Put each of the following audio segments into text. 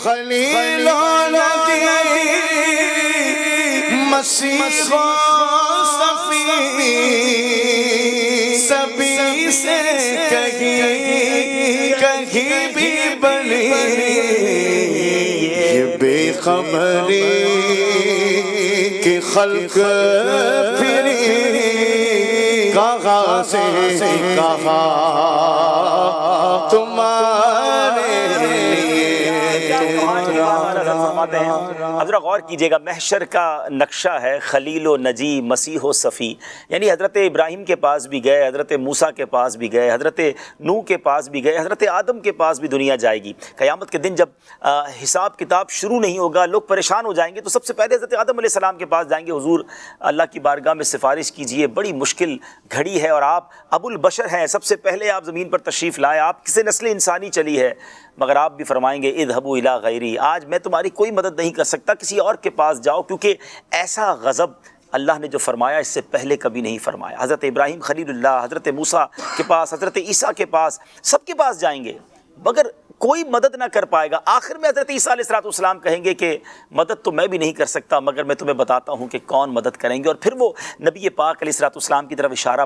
خلیل و نبی مسیح و صفی سبھی سے کہیں بھی بنے یہ بے خبری کہ خلق پھری کہاں سے کہاں تمہارے اب ذرا غور کیجئے گا، محشر کا نقشہ ہے خلیل و نجی مسیح و صفی، یعنی حضرت ابراہیم کے پاس بھی گئے، حضرت موسیٰ کے پاس بھی گئے، حضرت نوح کے پاس بھی گئے، حضرت آدم کے پاس بھی دنیا جائے گی۔ قیامت کے دن جب حساب کتاب شروع نہیں ہوگا، لوگ پریشان ہو جائیں گے، تو سب سے پہلے حضرت آدم علیہ السلام کے پاس جائیں گے، حضور اللہ کی بارگاہ میں سفارش کیجئے، بڑی مشکل گھڑی ہے اور آپ ابو البشر ہیں، سب سے پہلے آپ زمین پر تشریف لائے، آپ سے نسل انسانی چلی ہے، مگر آپ بھی فرمائیں گے اذهبوا الی غیری، آج میں تمہاری کوئی مدد نہیں کر سکتا، کسی اور کے پاس جاؤ، کیونکہ ایسا غضب اللہ نے جو فرمایا اس سے پہلے کبھی نہیں فرمایا۔ حضرت ابراہیم خلیل اللہ، حضرت موسیٰ کے پاس، حضرت عیسیٰ کے پاس، سب کے پاس جائیں گے مگر کوئی مدد نہ کر پائے گا۔ آخر میں حضرت عیسیٰ علیہ السلام کہیں گے کہ مدد تو میں بھی نہیں کر سکتا، مگر میں تمہیں بتاتا ہوں کہ کون مدد کریں گے، اور پھر وہ نبی پاک علیہ السلام کی طرف اشارہ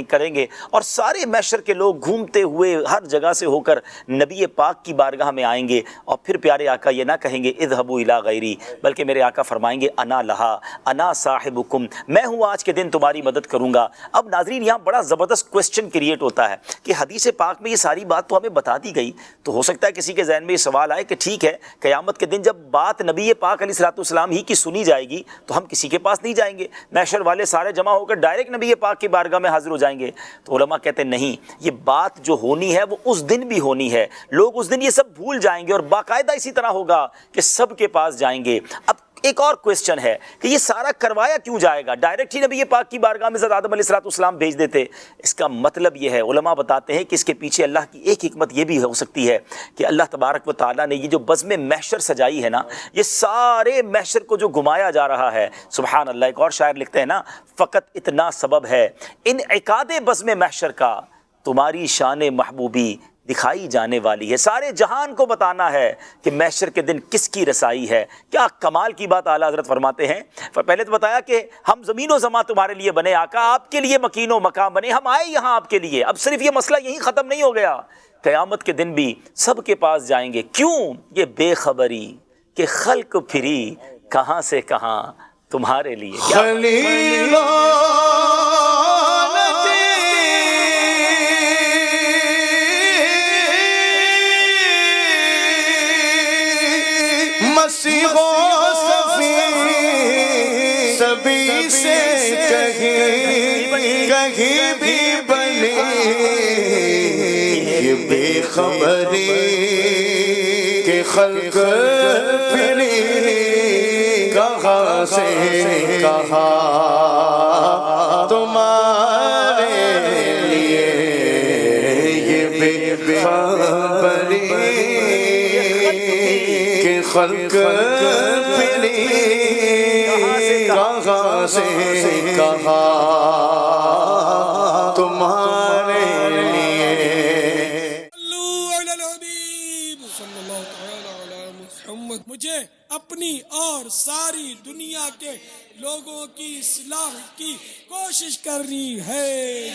کریں گے، اور سارے محشر کے لوگ گھومتے ہوئے ہر جگہ سے ہو کر نبی پاک کی بارگاہ میں آئیں گے، اور پھر پیارے آقا یہ نہ کہیں گے اذهبوا الی غیری، بلکہ میرے آقا فرمائیں گے انا لہا انا صاحبکم، میں ہوں آج کے دن تمہاری مدد کروں گا۔ اب ناظرین یہاں بڑا زبردست کوسچن کریٹ ہوتا ہے کہ حدیث پاک میں یہ ساری بات تو ہمیں بتا دی گئی، تو ہو سکتا ہے کسی کے ذہن میں یہ سوال آئے کہ ٹھیک ہے، قیامت کے دن جب بات نبی پاک علیہ السلام ہی کی سنی جائے گی تو ہم کسی کے پاس نہیں جائیں گے، محشر والے سارے جمع ہو کر ڈائریکٹ نبی پاک کی بارگاہ میں حاضر ہو جائیں گے۔ تو علماء کہتے ہیں نہیں، یہ بات جو ہونی ہے وہ اس دن بھی ہونی ہے، لوگ اس دن یہ سب بھول جائیں گے، اور باقاعدہ اسی طرح ہوگا کہ سب کے پاس جائیں گے۔ اب ایک اور کوسچن ہے کہ یہ سارا کروایا کیوں جائے گا، ڈائریکٹ ہی نبی پاک کی بارگاہ میں حضرت آدم علیہ السلام بھیج دیتے۔ اس کا مطلب یہ ہے، علماء بتاتے ہیں کہ اس کے پیچھے اللہ کی ایک حکمت یہ بھی ہو سکتی ہے کہ اللہ تبارک و تعالیٰ نے یہ جو بزم محشر سجائی ہے نا، یہ سارے محشر کو جو گھمایا جا رہا ہے، سبحان اللہ، ایک اور شاعر لکھتے ہیں نا، فقط اتنا سبب ہے انعقاد بزم محشر کا، تمہاری شان محبوبی دکھائی جانے والی ہے، سارے جہان کو بتانا ہے کہ محشر کے دن کس کی رسائی ہے۔ کیا کمال کی بات اعلیٰ حضرت فرماتے ہیں، پہلے تو بتایا کہ ہم زمین و زمان تمہارے لیے بنے، آقا آپ کے لیے مکین و مقام بنے، ہم آئے یہاں آپ کے لیے۔ اب صرف یہ مسئلہ یہیں ختم نہیں ہو گیا، قیامت کے دن بھی سب کے پاس جائیں گے۔ کیوں؟ یہ بے خبری کہ خلق پھری کہاں سے کہاں تمہارے لیے۔ خلیل مسیح و صفی سبھی سے کہیں بھی بنے یہ بے خبری کہ خلق پھری کہاں سے کہاں تمہارے لیے یہ بے خبری کہ خلق پھری کہاں سے کہاں تمہارے لیے۔ مجھے اپنی اور ساری دنیا کے لوگوں کی اصلاح کی کوشش کرنی ہے۔